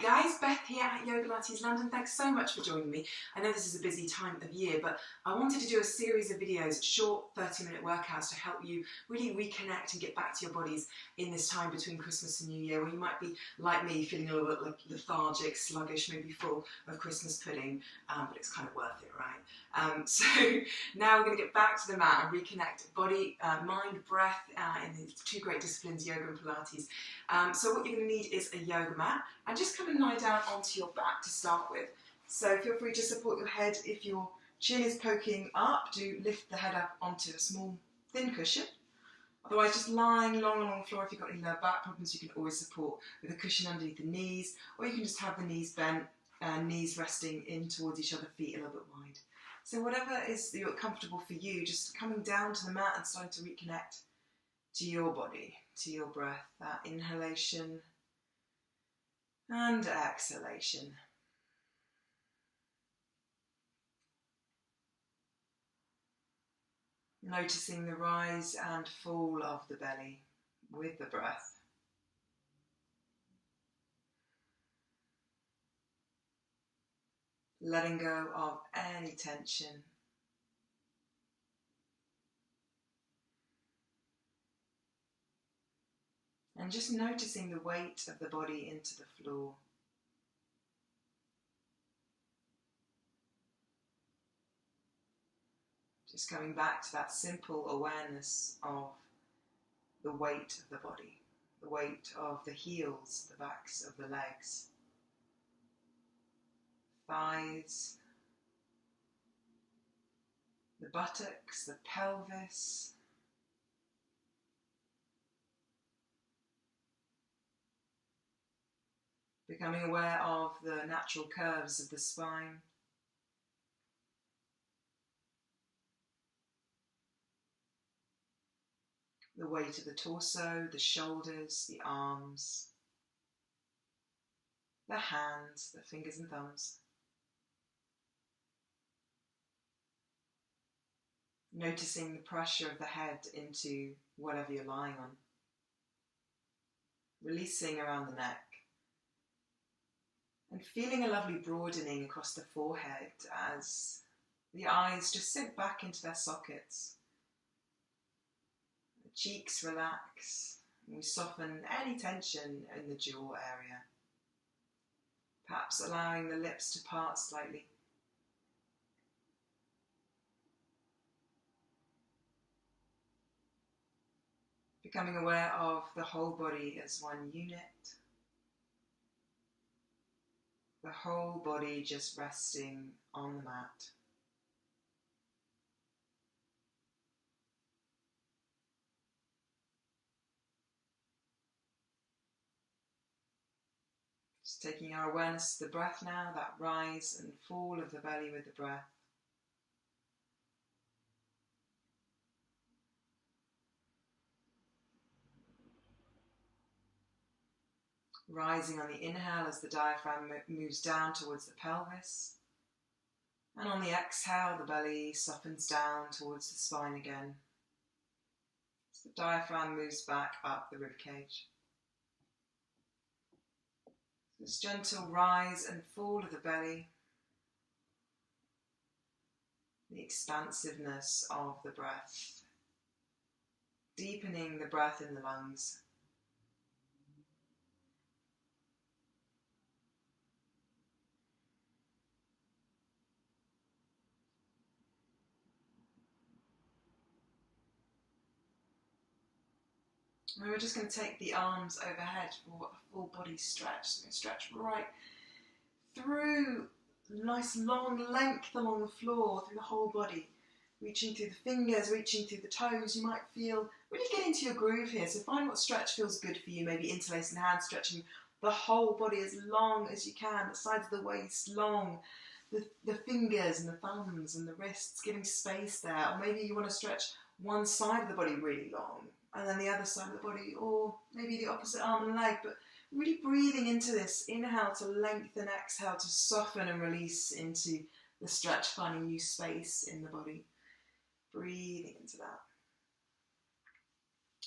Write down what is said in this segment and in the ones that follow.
guys, Beth here at Yogalates London. Thanks so much for joining me. I know this is a busy time of year, but I wanted to do a series of videos, short 30-minute workouts to help you really reconnect and get back to your bodies in this time between Christmas and New Year, where you might be, like me, feeling a little bit like lethargic, sluggish, maybe full of Christmas pudding, but it's kind of worth it, right? So now we're going to get back to the mat and reconnect body, mind, breath in these two great disciplines, yoga and Pilates. So what you're going to need is a yoga mat, and just kind of lie down onto your back to start with. So feel free to support your head. If your chin is poking up, do lift the head up onto a small thin cushion. Otherwise, just lying long along the floor. If you've got any lower back problems, you can always support with a cushion underneath the knees, or you can just have the knees bent, knees resting in towards each other, feet a little bit wide. So whatever is comfortable for you, just coming down to the mat and starting to reconnect to your body, to your breath, that inhalation and exhalation. Noticing the rise and fall of the belly with the breath. Letting go of any tension. And just noticing the weight of the body into the floor. Just coming back to that simple awareness of the weight of the body, the weight of the heels, the backs of the legs, thighs, the buttocks, the pelvis, becoming aware of the natural curves of the spine, the weight of the torso, the shoulders, the arms, the hands, the fingers and thumbs. Noticing the pressure of the head into whatever you're lying on. Releasing around the neck. And feeling a lovely broadening across the forehead as the eyes just sink back into their sockets. The cheeks relax, and we soften any tension in the jaw area. Perhaps allowing the lips to part slightly. Becoming aware of the whole body as one unit. The whole body just resting on the mat. Just taking our awareness to the breath now, that rise and fall of the belly with the breath. Rising on the inhale as the diaphragm moves down towards the pelvis. And on the exhale, the belly softens down towards the spine again. As the diaphragm moves back up the ribcage. This gentle rise and fall of the belly. The expansiveness of the breath. Deepening the breath in the lungs. And we're just going to take the arms overhead for a full body stretch. So we're going to stretch right through, nice long length along the floor, through the whole body. Reaching through the fingers, reaching through the toes. You might feel, really get into your groove here. So find what stretch feels good for you. Maybe interlacing the hands, stretching the whole body as long as you can. The sides of the waist long. The fingers and the thumbs and the wrists, giving space there. Or maybe you want to stretch one side of the body really long, and then the other side of the body, or maybe the opposite arm and leg, but really breathing into this. Inhale to lengthen, exhale to soften and release into the stretch, finding new space in the body. Breathing into that.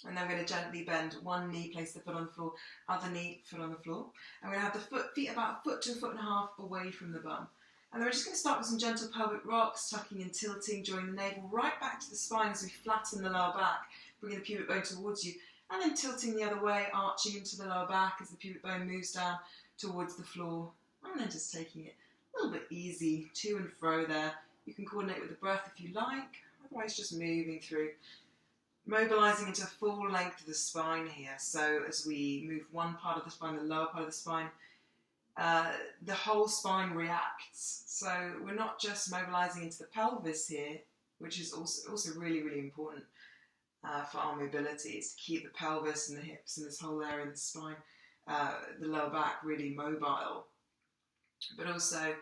And then we're going to gently bend one knee, place the foot on the floor, other knee, foot on the floor. And we're going to have the feet about a foot to a foot and a half away from the bum. And then we're just going to start with some gentle pelvic rocks, tucking and tilting, drawing the navel right back to the spine as we flatten the lower back, bringing the pubic bone towards you, and then tilting the other way, arching into the lower back as the pubic bone moves down towards the floor. And then just taking it a little bit easy to and fro there. You can coordinate with the breath if you like, otherwise just moving through. Mobilising into full length of the spine here. So as we move one part of the spine, the lower part of the spine, the whole spine reacts. So we're not just mobilising into the pelvis here, which is also really, really important for our mobility, is to keep the pelvis and the hips and this whole area of the spine, the lower back really mobile. But also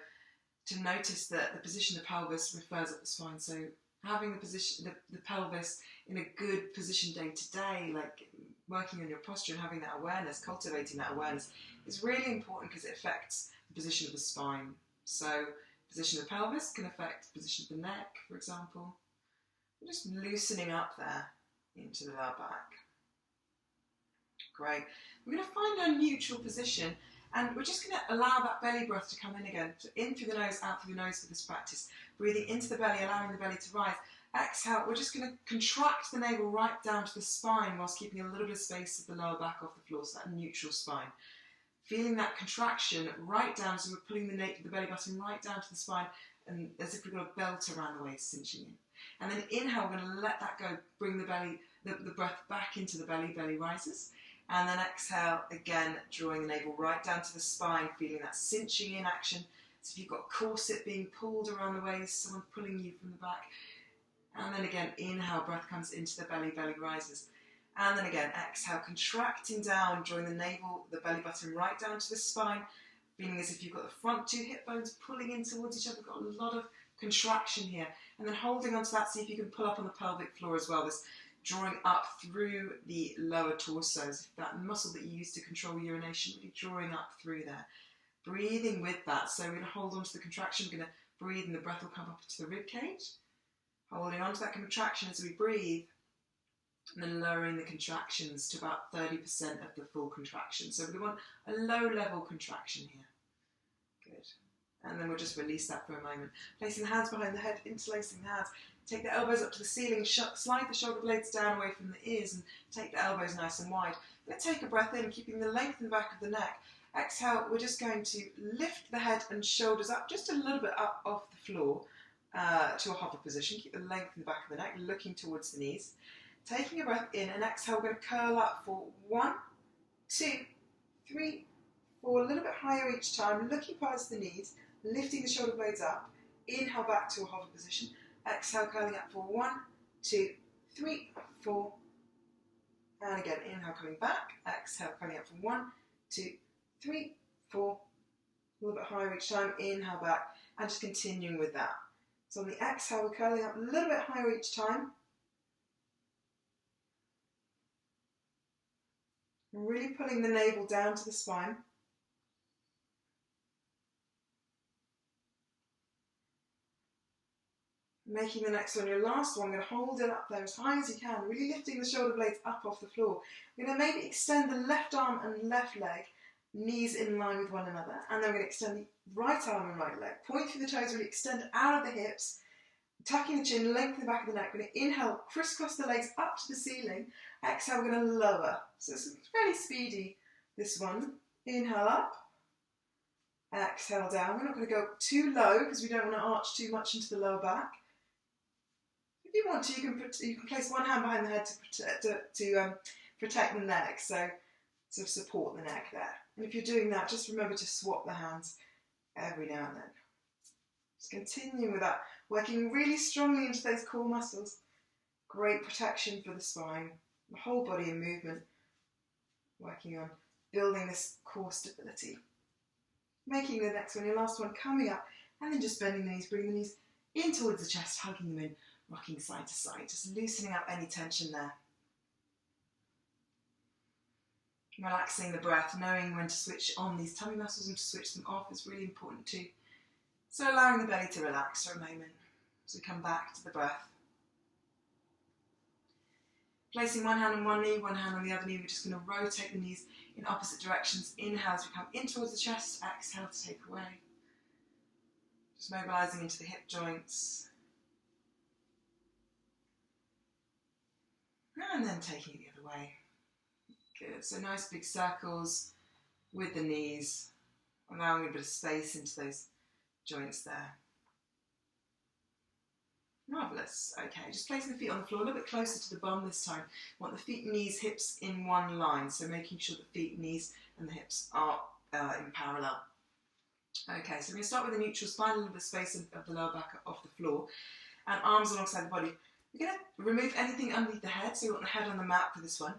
to notice that the position of the pelvis refers up the spine. So having the position, the pelvis in a good position day to day, like working on your posture and having that awareness, cultivating that awareness, is really important because it affects the position of the spine. So position of the pelvis can affect the position of the neck, for example. We're just loosening up there into the lower back. Great. We're going to find our neutral position, and we're just going to allow that belly breath to come in again. So in through the nose, out through the nose for this practice. Breathing into the belly, allowing the belly to rise. Exhale, we're just going to contract the navel right down to the spine whilst keeping a little bit of space of the lower back off the floor, so that neutral spine. Feeling that contraction right down, so we're pulling the belly button right down to the spine, and as if we've got a belt around the waist, cinching in. And then inhale, we're going to let that go, bring the belly, the breath back into the belly, belly rises. And then exhale, again, drawing the navel right down to the spine, feeling that cinching in action. So if you've got a corset being pulled around the waist, someone pulling you from the back. And then again, inhale, breath comes into the belly, belly rises. And then again, exhale, contracting down, drawing the navel, the belly button right down to the spine, feeling as if you've got the front two hip bones pulling in towards each other. We've got a lot of contraction here. And then holding onto that, see if you can pull up on the pelvic floor as well. This drawing up through the lower torso, as if that muscle that you use to control urination, really drawing up through there. Breathing with that. So we're going to hold on to the contraction. We're going to breathe and the breath will come up into the rib cage. Holding on to that contraction as we breathe, and then lowering the contractions to about 30% of the full contraction. So we want a low level contraction here. Good. And then we'll just release that for a moment. Placing the hands behind the head, interlacing the hands. Take the elbows up to the ceiling, slide the shoulder blades down away from the ears, and take the elbows nice and wide. Let's take a breath in, keeping the length in the back of the neck. Exhale, we're just going to lift the head and shoulders up just a little bit up off the floor to a hover position. Keep the length in the back of the neck, looking towards the knees. Taking a breath in, and exhale, we're going to curl up for 1, 2, 3, 4, a little bit higher each time, looking past the knees, lifting the shoulder blades up. Inhale back to a hover position. Exhale, curling up for 1, 2, 3, 4. And again, inhale, coming back. Exhale, curling up for 1, 2, 3, 4. A little bit higher each time. Inhale back, and just continuing with that. So on the exhale, we're curling up a little bit higher each time. Really pulling the navel down to the spine. Making the next one your last one. I'm going to hold it up there as high as you can, really lifting the shoulder blades up off the floor. We're going to maybe extend the left arm and left leg, knees in line with one another, and then we're going to extend the right arm and right leg. Point through the toes, really extend out of the hips, tucking the chin, lengthen the back of the neck. We're going to inhale, crisscross the legs up to the ceiling. Exhale, we're going to lower. So it's fairly speedy, this one. Inhale up. Exhale down. We're not going to go too low because we don't want to arch too much into the lower back. If you want to, you can place one hand behind the head to protect the neck, so to support the neck there. And if you're doing that, just remember to swap the hands every now and then. Just continuing with that, working really strongly into those core muscles. Great protection for the spine, the whole body in movement. Working on building this core stability. Making the next one, your last one, coming up, and then just bending the knees, bringing the knees in towards the chest, hugging them in, rocking side to side, just loosening up any tension there. Relaxing the breath, knowing when to switch on these tummy muscles and to switch them off is really important too. So allowing the belly to relax for a moment as we come back to the breath. Placing one hand on one knee, one hand on the other knee, we're just going to rotate the knees in opposite directions. Inhale as we come in towards the chest, exhale to take away. Just mobilising into the hip joints. And then taking it the other way. Good, so nice big circles with the knees, allowing a bit of space into those joints there. Marvellous. Okay, just placing the feet on the floor a little bit closer to the bum this time. Want the feet, knees, hips in one line, so making sure the feet, knees and the hips are in parallel. Okay, so we're going to start with the neutral spine, a little bit of space of the lower back off the floor, and arms alongside the body. We're going to remove anything underneath the head, so we want the head on the mat for this one.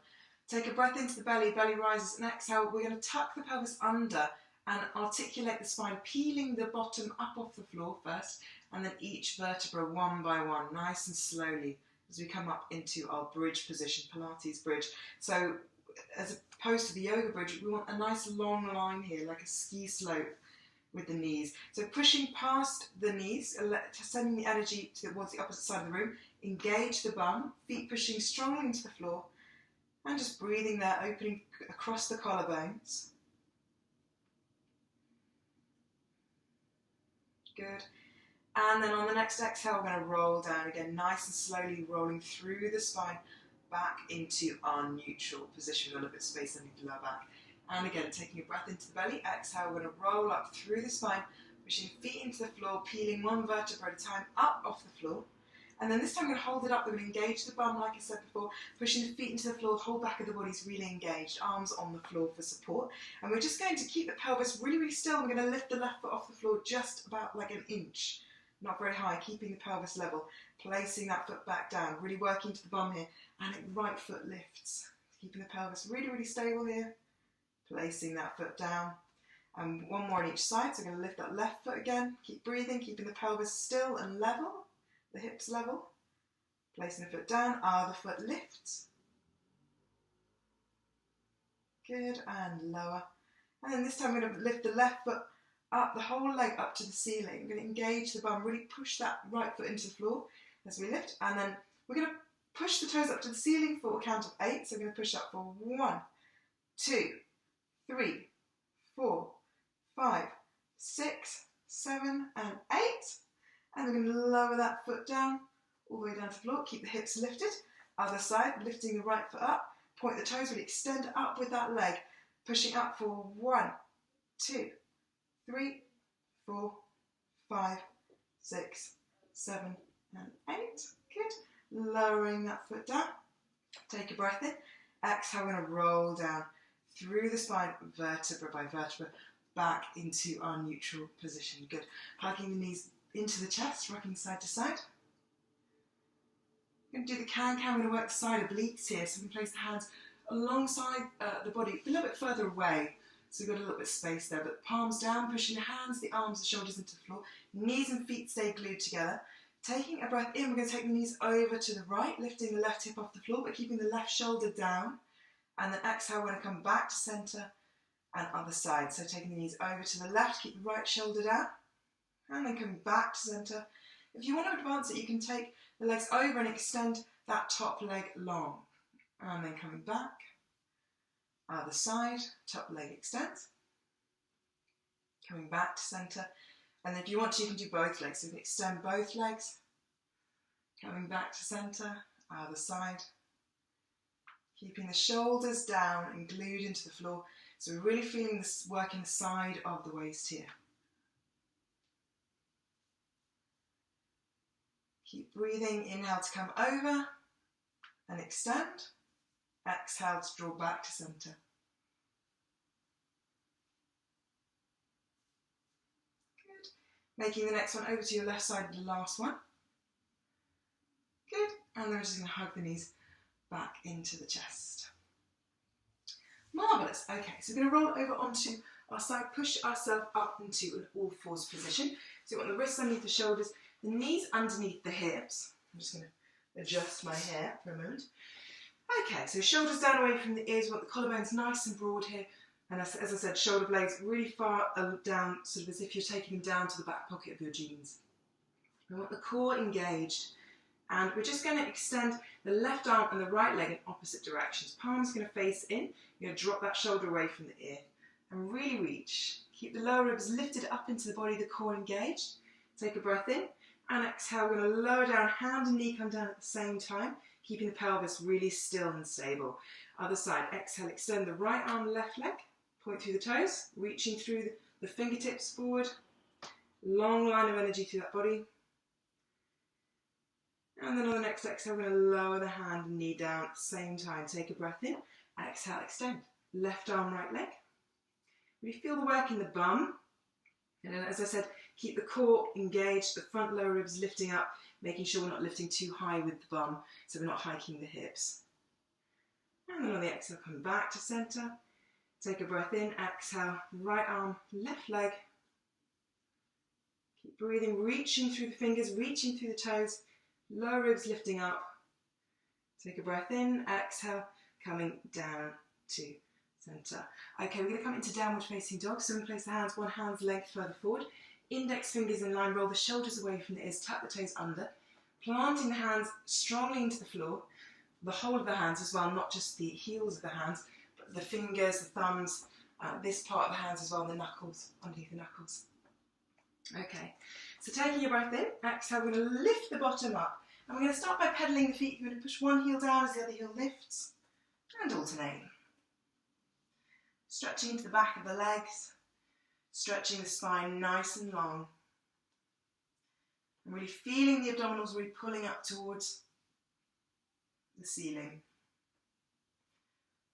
Take a breath into the belly, belly rises, and exhale. We're going to tuck the pelvis under and articulate the spine, peeling the bottom up off the floor first, and then each vertebra one by one, nice and slowly, as we come up into our bridge position, Pilates bridge. So, as opposed to the yoga bridge, we want a nice long line here, like a ski slope with the knees. So pushing past the knees, sending the energy towards the opposite side of the room, engage the bum, feet pushing strongly into the floor, and just breathing there, opening across the collarbones. Good. And then on the next exhale, we're going to roll down again, nice and slowly rolling through the spine back into our neutral position, a little bit of space underneath the lower back. And again, taking a breath into the belly, exhale, we're going to roll up through the spine, pushing feet into the floor, peeling one vertebra at a time up off the floor. And then this time we're going to hold it up, we're going to engage the bum like I said before, pushing the feet into the floor, whole back of the body's really engaged, arms on the floor for support. And we're just going to keep the pelvis really, really still. We're going to lift the left foot off the floor just about like an inch, not very high, keeping the pelvis level, placing that foot back down, really working to the bum here, and the right foot lifts, keeping the pelvis really, really stable here, placing that foot down. And one more on each side, so we're going to lift that left foot again, keep breathing, keeping the pelvis still and level, the hips level, placing the foot down, other foot lifts, good, and lower. And then this time we're going to lift the left foot up, the whole leg up to the ceiling. We're going to engage the bum, really push that right foot into the floor as we lift, and then we're going to push the toes up to the ceiling for a count of 8, so we're going to push up for 1, 2, 3, 4, 5, 6, 7, and 8. And we're going to lower that foot down, all the way down to the floor. Keep the hips lifted. Other side, lifting the right foot up. Point the toes, really extend up with that leg. Pushing up for 1, 2, 3, 4, 5, 6, 7, and 8. Good. Lowering that foot down. Take a breath in. Exhale, we're going to roll down through the spine, vertebra by vertebra, back into our neutral position. Good. Hugging the knees into the chest, rocking side to side. We're going to do the can-can. We're going to work the side obliques here, so we can place the hands alongside the body, a little bit further away, so we've got a little bit of space there, but palms down, pushing the hands, the arms, the shoulders into the floor, knees and feet stay glued together. Taking a breath in, we're going to take the knees over to the right, lifting the left hip off the floor, but keeping the left shoulder down, and then exhale, we're going to come back to centre and other side, so taking the knees over to the left, keep the right shoulder down, and then coming back to centre. If you want to advance it, you can take the legs over and extend that top leg long. And then coming back, other side, top leg extends. Coming back to centre. And then if you want to, you can do both legs. So you can extend both legs. Coming back to centre, other side. Keeping the shoulders down and glued into the floor. So we're really feeling this working the side of the waist here. Keep breathing, inhale to come over and extend. Exhale to draw back to centre. Good. Making the next one over to your left side, the last one. Good. And then we're just going to hug the knees back into the chest. Marvellous. Okay, so we're going to roll over onto our side, push ourselves up into an all-fours position. So you want the wrists underneath the shoulders, the knees underneath the hips. I'm just going to adjust my hair for a moment. Okay, so shoulders down away from the ears. We want the collarbones nice and broad here. And as I said, shoulder blades really far down, sort of as if you're taking them down to the back pocket of your jeans. We want the core engaged And we're just going to extend the left arm and the right leg in opposite directions. Palm's going to face in. You're going to drop that shoulder away from the ear and really reach. Keep the lower ribs lifted up into the body, the core engaged. Take a breath in and exhale. We're going to lower down, hand and knee come down at the same time, keeping the pelvis really still and stable. Other side, exhale, extend the right arm, left leg, point through the toes, reaching through the fingertips forward. Long line of energy through that body. And then on the next exhale, we're going to lower the hand and knee down at the same time. Take a breath in, exhale, extend. Left arm, right leg. Really feel the work in the bum. And then, as I said, keep the core engaged, the front lower ribs lifting up, making sure we're not lifting too high with the bum, so we're not hiking the hips. And then on the exhale, come back to center. Take a breath in, exhale, right arm, left leg. Keep breathing, reaching through the fingers, reaching through the toes. Lower ribs lifting up. Take a breath in, exhale, coming down to center. Okay, we're going to come into downward facing dog. So we're going to place the hands one hand's length further forward. Index fingers in line, roll the shoulders away from the ears, tuck the toes under. Planting the hands strongly into the floor. The whole of the hands as well, not just the heels of the hands, but the fingers, the thumbs, this part of the hands as well, the knuckles, underneath the knuckles. Okay, so taking your breath in, exhale, we're going to lift the bottom up. And we're going to start by pedaling the feet. You're going to push one heel down as the other heel lifts. And alternate. Stretching into the back of the legs. Stretching the spine nice and long. And really feeling the abdominals really pulling up towards the ceiling.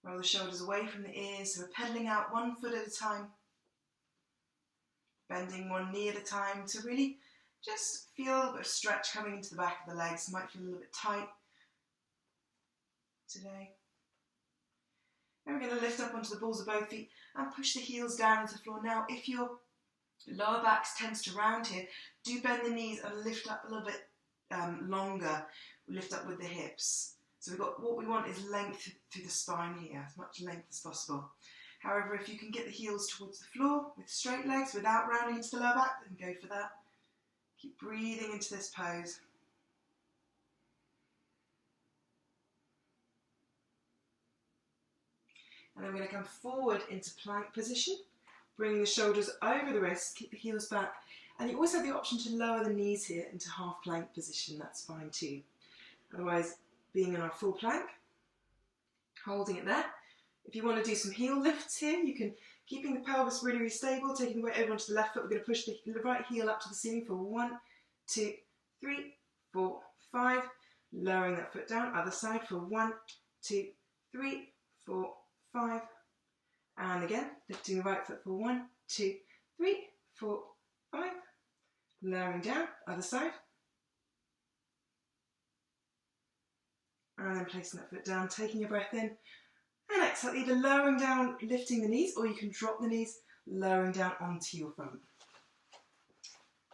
Roll the shoulders away from the ears. So we're pedaling out 1 foot at a time. Bending one knee at a time to really just feel a little bit of stretch coming into the back of the legs. Might feel a little bit tight today. And we're going to lift up onto the balls of both feet and push the heels down into the floor. Now, if your lower back tends to round here, do bend the knees and lift up a little bit longer. Lift up with the hips. So we've got what we want is length through the spine here, as much length as possible. However, if you can get the heels towards the floor with straight legs without rounding into the lower back, then go for that. Keep breathing into this pose. And then we're going to come forward into plank position, bringing the shoulders over the wrists, keep the heels back. And you also have the option to lower the knees here into half plank position, that's fine too. Otherwise, being in our full plank, holding it there. If you want to do some heel lifts here, you can, keeping the pelvis really, really stable, taking the weight over onto the left foot, we're going to push the right heel up to the ceiling for 1, 2, 3, 4, 5. Lowering that foot down, other side for 1, 2, 3, 4, 5. And again, lifting the right foot for 1, 2, 3, 4, 5. Lowering down, other side. And then placing that foot down, taking your breath in. And exhale, either lowering down, lifting the knees, or you can drop the knees, lowering down onto your front.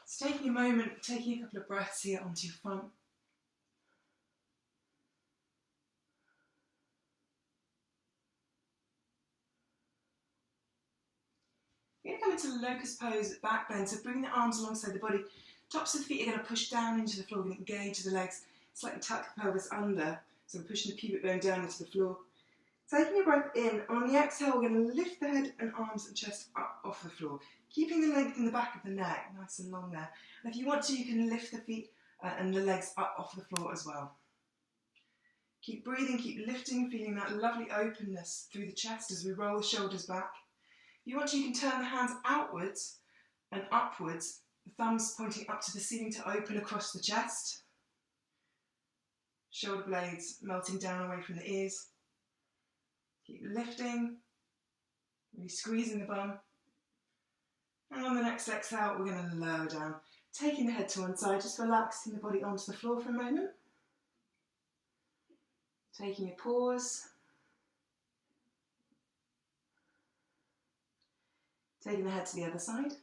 So taking a moment, taking a couple of breaths here onto your front. You're going to come into the locust pose at back bend, so bring the arms alongside the body. Tops of the feet are going to push down into the floor, we're going to engage the legs, slightly tuck the pelvis under, so we're pushing the pubic bone down into the floor. Taking a breath in, on the exhale we're going to lift the head and arms and chest up off the floor, keeping the length in the back of the neck, nice and long there. And if you want to, you can lift the feet and the legs up off the floor as well. Keep breathing, keep lifting, feeling that lovely openness through the chest as we roll the shoulders back. If you want to, you can turn the hands outwards and upwards, the thumbs pointing up to the ceiling to open across the chest. Shoulder blades melting down away from the ears. Keep lifting, really squeezing the bum. And on the next exhale, we're going to lower down, taking the head to one side, just relaxing the body onto the floor for a moment. Taking a pause. Taking the head to the other side.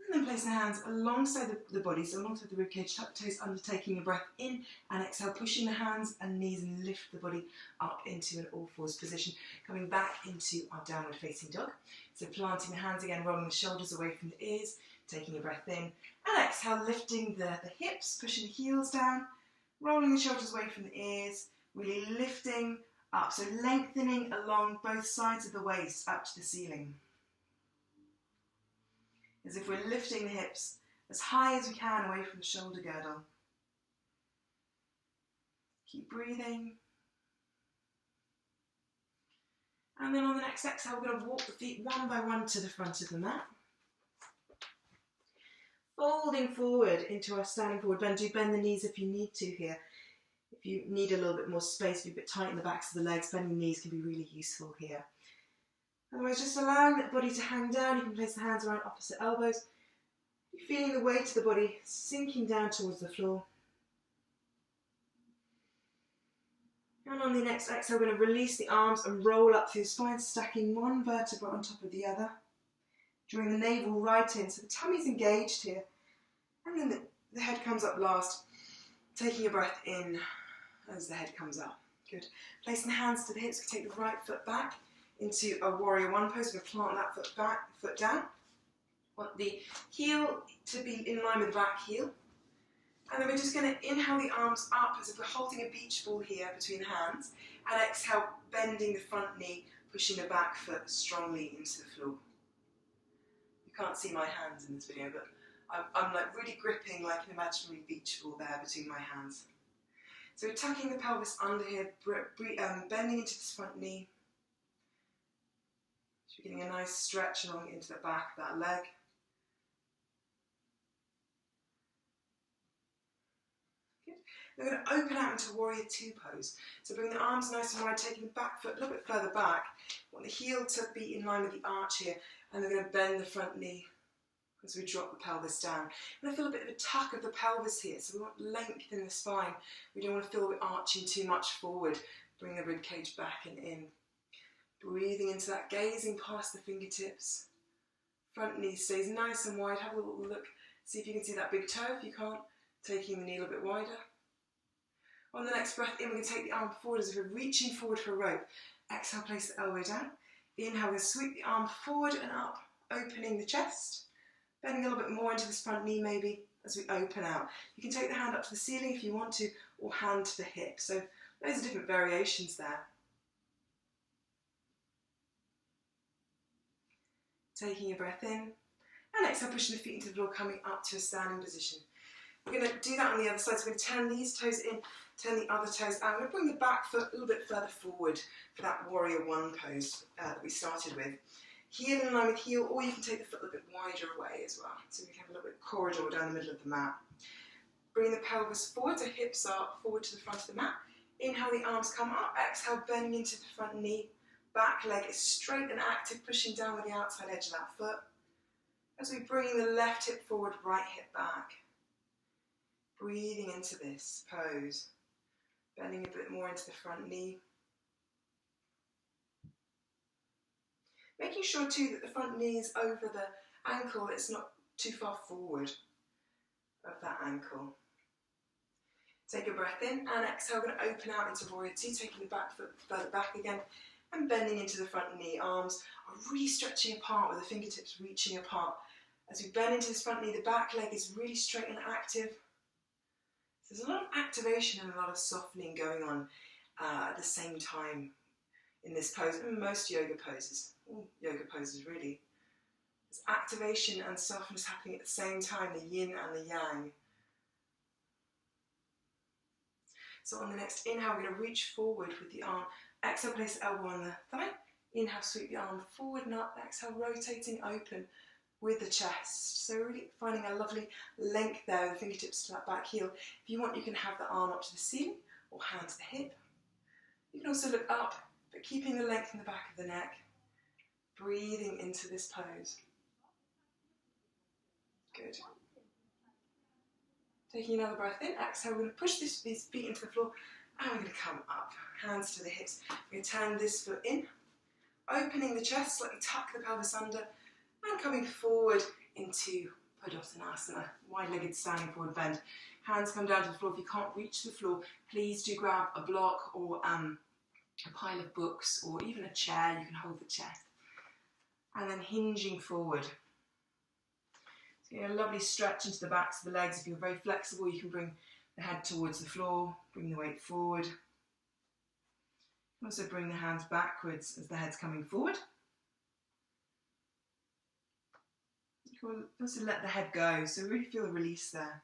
And then place the hands alongside the body, so alongside the ribcage, tuck the toes under, taking a breath in, and exhale, pushing the hands and knees and lift the body up into an all fours position, coming back into our downward facing dog. So planting the hands again, rolling the shoulders away from the ears, taking a breath in, and exhale, lifting the hips, pushing the heels down, rolling the shoulders away from the ears, really lifting up, so lengthening along both sides of the waist up to the ceiling. As if we're lifting the hips as high as we can away from the shoulder girdle. Keep breathing. And then on the next exhale, we're going to walk the feet one by one to the front of the mat. Folding forward into our standing forward bend. Do bend the knees if you need to here. If you need a little bit more space, be a bit tight in the backs of the legs, bending the knees can be really useful here. Otherwise, just allowing the body to hang down. You can place the hands around opposite elbows. You're feeling the weight of the body sinking down towards the floor. And on the next exhale, we're going to release the arms and roll up through the spine, stacking one vertebra on top of the other. Drawing the navel right in, so the tummy's engaged here. And then the head comes up last, taking a breath in as the head comes up. Good. Placing the hands to the hips, we take the right foot back into a warrior one pose. We're going to plant that foot down. Want the heel to be in line with the back heel. And then we're just going to inhale the arms up as if we're holding a beach ball here between the hands. And exhale, bending the front knee, pushing the back foot strongly into the floor. You can't see my hands in this video, but I'm like really gripping like an imaginary beach ball there between my hands. So we're tucking the pelvis under here, bending into this front knee. So we're getting a nice stretch along into the back of that leg. Good. We're going to open out into warrior two pose. So bring the arms nice and wide, taking the back foot a little bit further back. Want the heel to be in line with the arch here, and we're going to bend the front knee as we drop the pelvis down. And I feel a bit of a tuck of the pelvis here, so we want length in the spine. We don't want to feel we're arching too much forward. Bring the rib cage back and in. Breathing into that, gazing past the fingertips. Front knee stays nice and wide. Have a little look. See if you can see that big toe. If you can't, taking the knee a little bit wider. On the next breath in, we're going to take the arm forward as if we're reaching forward for a rope. Exhale, place the elbow down. Inhale, we're going to sweep the arm forward and up, opening the chest. Bending a little bit more into this front knee maybe as we open out. You can take the hand up to the ceiling if you want to, or hand to the hip. So those are different variations there. Taking a breath in, and exhale, pushing the feet into the floor, coming up to a standing position. We're going to do that on the other side, so we're going to turn these toes in, turn the other toes out. I'm going to bring the back foot a little bit further forward for that warrior one pose that we started with. Heel in line with heel, or you can take the foot a little bit wider away as well. So we can have a little bit of corridor down the middle of the mat. Bring the pelvis forward, so hips are forward to the front of the mat. Inhale, the arms come up. Exhale, bending into the front knee. Back leg is straight and active, pushing down with the outside edge of that foot. As we bring the left hip forward, right hip back. Breathing into this pose. Bending a bit more into the front knee. Making sure too that the front knee is over the ankle, it's not too far forward of that ankle. Take a breath in and exhale, we're going to open out into warrior two, taking the back foot further back again and bending into the front knee. Arms are really stretching apart with the fingertips reaching apart. As we bend into this front knee, the back leg is really straight and active. So there's a lot of activation and a lot of softening going on at the same time in this pose, and most yoga poses, all yoga poses really. There's activation and softness happening at the same time, the yin and the yang. So on the next inhale, we're going to reach forward with the arm. Exhale, place the elbow on the thigh. Inhale, sweep the arm forward and up. Exhale, rotating open with the chest. So really finding a lovely length there, the fingertips to that back heel. If you want, you can have the arm up to the ceiling or hand to the hip. You can also look up, but keeping the length in the back of the neck. Breathing into this pose. Good. Taking another breath in, exhale, we're going to push these feet into the floor and we're going to come up. Hands to the hips. We're going to turn this foot in, opening the chest, slightly tuck the pelvis under and coming forward into Padottanasana, wide-legged standing forward bend. Hands come down to the floor. If you can't reach the floor, please do grab a block or a pile of books or even a chair. You can hold the chair. And then hinging forward. So a lovely stretch into the backs of the legs. If you're very flexible, you can bring the head towards the floor, bring the weight forward. You can also bring the hands backwards as the head's coming forward. You can also let the head go, so really feel the release there.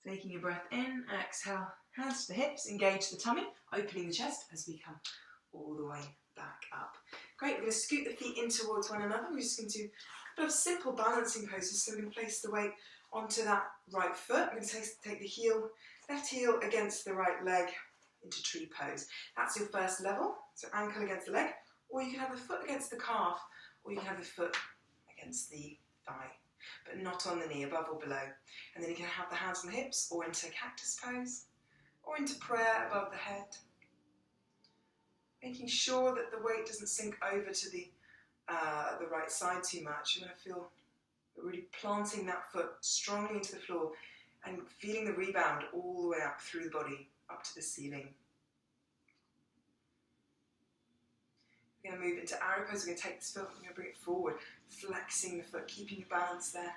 Taking your breath in, exhale, hands to the hips, engage the tummy, opening the chest as we come all the way back up. Great, we're going to scoot the feet in towards one another. We're just going to do a couple of simple balancing poses. So we're going to place the weight onto that right foot. We're going to take the heel, left heel against the right leg into tree pose. That's your first level. So ankle against the leg, or you can have the foot against the calf, or you can have the foot against the thigh, but not on the knee, above or below. And then you can have the hands on the hips, or into cactus pose, or into prayer above the head. Making sure that the weight doesn't sink over to the right side too much. You're going to feel really planting that foot strongly into the floor and feeling the rebound all the way up through the body, up to the ceiling. We're going to move into arrow pose. We're going to take this foot, we're going to bring it forward, flexing the foot, keeping your balance there.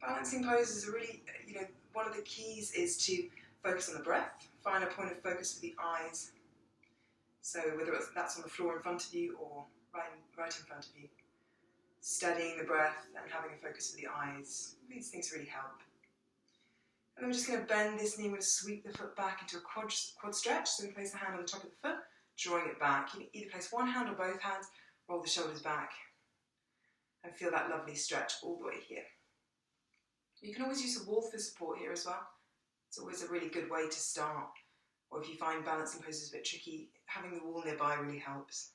Balancing poses are really, one of the keys is to focus on the breath, find a point of focus for the eyes. So whether that's on the floor in front of you or right in front of you, studying the breath and having a focus for the eyes, these things really help. And then we're just going to bend this knee, we're going to sweep the foot back into a quad stretch. So we place the hand on the top of the foot, drawing it back. You can either place one hand or both hands, roll the shoulders back, and feel that lovely stretch all the way here. You can always use a wall for support here as well. It's always a really good way to start. Or if you find balancing poses a bit tricky, having the wall nearby really helps.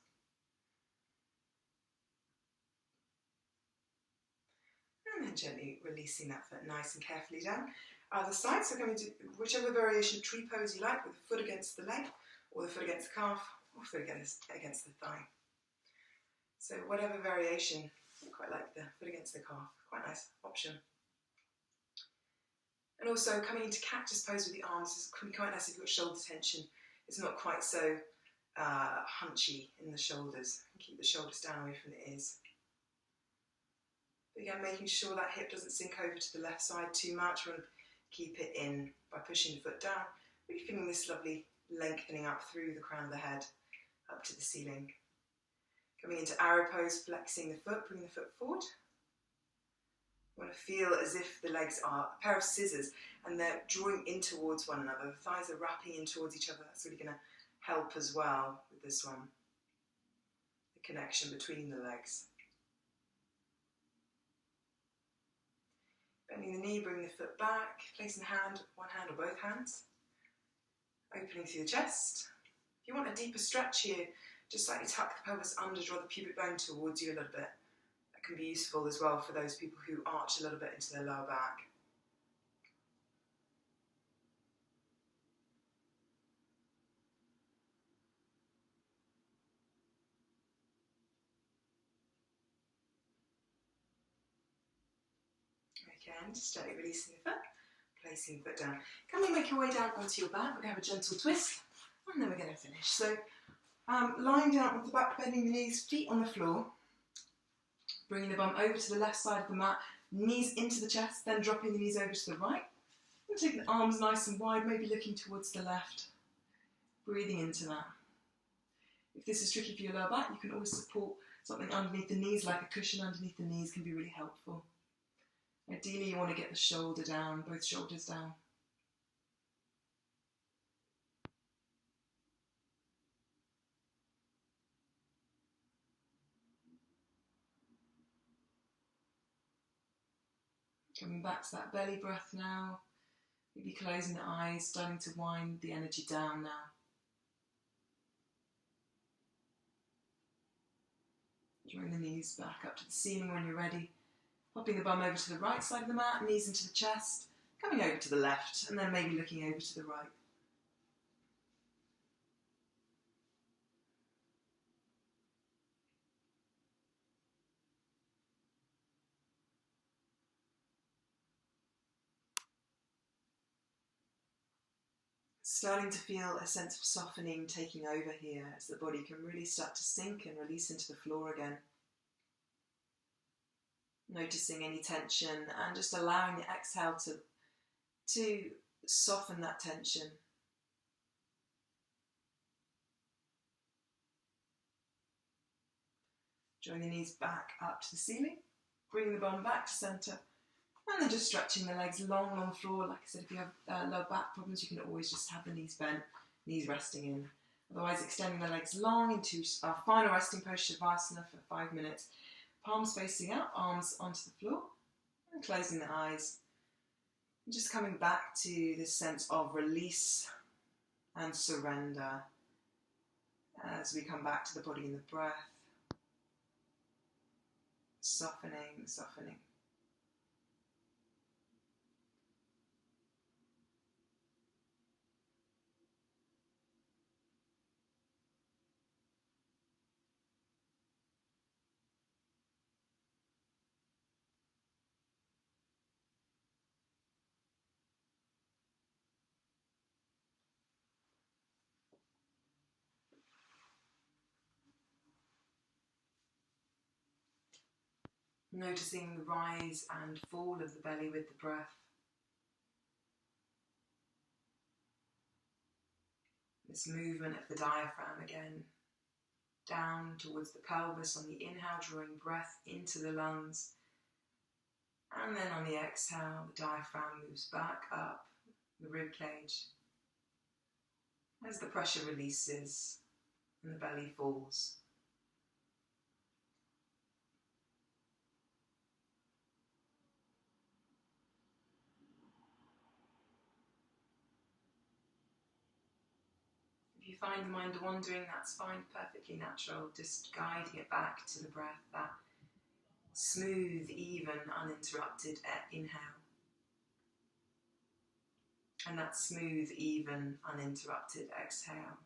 And then gently releasing that foot nice and carefully down. Other side, so coming to whichever variation of tree pose you like, with the foot against the leg, or the foot against the calf, or foot against the thigh. So whatever variation, I quite like the foot against the calf, quite a nice option. And also coming into cactus pose with the arms is quite nice if you've got shoulder tension. It's not quite so hunchy in the shoulders. Keep the shoulders down away from the ears. But again, making sure that hip doesn't sink over to the left side too much. We want to keep it in by pushing the foot down. Really feeling this lovely lengthening up through the crown of the head, up to the ceiling. Coming into arrow pose, flexing the foot, bringing the foot forward. You want to feel as if the legs are a pair of scissors and they're drawing in towards one another. The thighs are wrapping in towards each other. That's really going to help as well with this one. The connection between the legs. Bending the knee, bringing the foot back, placing the hand, one hand or both hands. Opening through the chest. If you want a deeper stretch here, just slightly tuck the pelvis under, draw the pubic bone towards you a little bit. That can be useful as well for those people who arch a little bit into their lower back. Again, just gently releasing the foot, placing the foot down. Can we make your way down onto your back? We're going to have a gentle twist, and then we're going to finish. So, lying down onto the back, bending the knees, feet on the floor, bringing the bum over to the left side of the mat, knees into the chest, then dropping the knees over to the right. And taking the arms nice and wide, maybe looking towards the left. Breathing into that. If this is tricky for your lower back, you can always support something underneath the knees, like a cushion underneath the knees can be really helpful. Ideally, you want to get the shoulder down, both shoulders down. Coming back to that belly breath now. Maybe closing the eyes, starting to wind the energy down now. Drawing the knees back up to the ceiling when you're ready. Popping the bum over to the right side of the mat, knees into the chest, coming over to the left and then maybe looking over to the right. Starting to feel a sense of softening taking over here as the body can really start to sink and release into the floor again. Noticing any tension and just allowing the exhale to soften that tension. Drawing the knees back up to the ceiling, bringing the bum back to centre, and then just stretching the legs long on the floor. Like I said, if you have low back problems, you can always just have the knees bent, knees resting in. Otherwise, extending the legs long into our final resting pose, Shavasana, for 5 minutes. Palms facing out, arms onto the floor, and closing the eyes. And just coming back to this sense of release and surrender as we come back to the body and the breath. Softening, softening. Noticing the rise and fall of the belly with the breath. This movement of the diaphragm again, down towards the pelvis on the inhale, drawing breath into the lungs. And then on the exhale, the diaphragm moves back up the rib cage as the pressure releases and the belly falls. If you find the mind wandering, that's fine, perfectly natural. Just guiding it back to the breath, that smooth, even, uninterrupted inhale. And that smooth, even, uninterrupted exhale.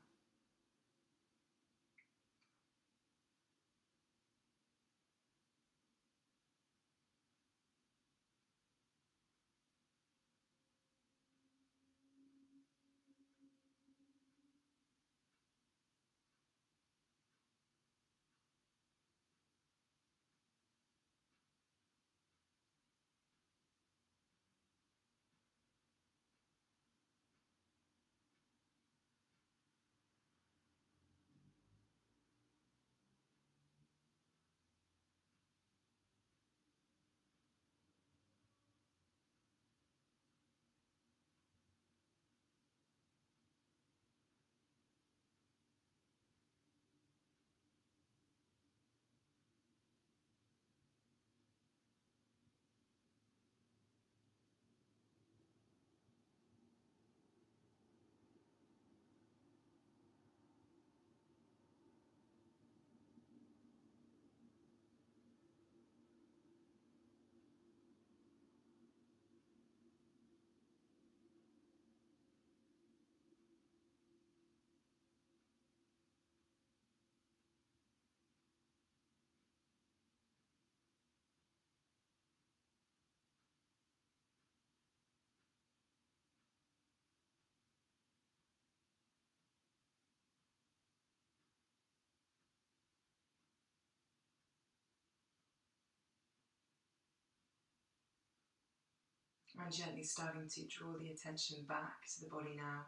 And gently starting to draw the attention back to the body now.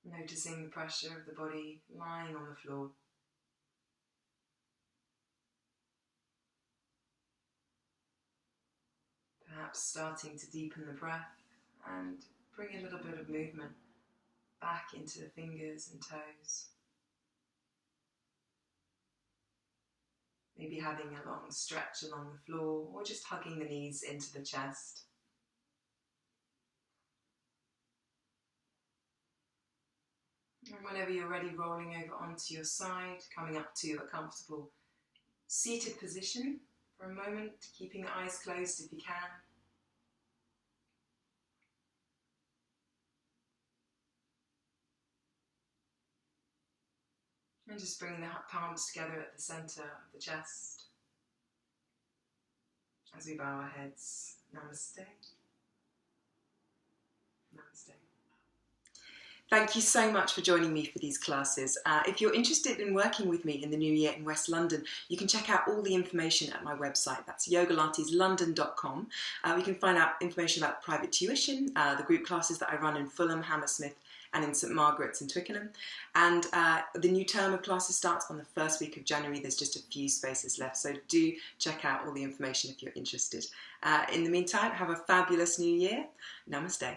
Noticing the pressure of the body lying on the floor. Perhaps starting to deepen the breath and bring a little bit of movement back into the fingers and toes. Maybe having a long stretch along the floor or just hugging the knees into the chest. And whenever you're ready, rolling over onto your side, coming up to a comfortable seated position for a moment, keeping the eyes closed if you can. And just bringing the palms together at the centre of the chest as we bow our heads. Namaste. Namaste. Thank you so much for joining me for these classes. If you're interested in working with me in the new year in West London, you can check out all the information at my website. That's yogalateslondon.com. You can find out information about private tuition, the group classes that I run in Fulham, Hammersmith, and in St Margaret's in Twickenham. And the new term of classes starts on the first week of January. There's just a few spaces left, so do check out all the information if you're interested. In the meantime, have a fabulous new year. Namaste.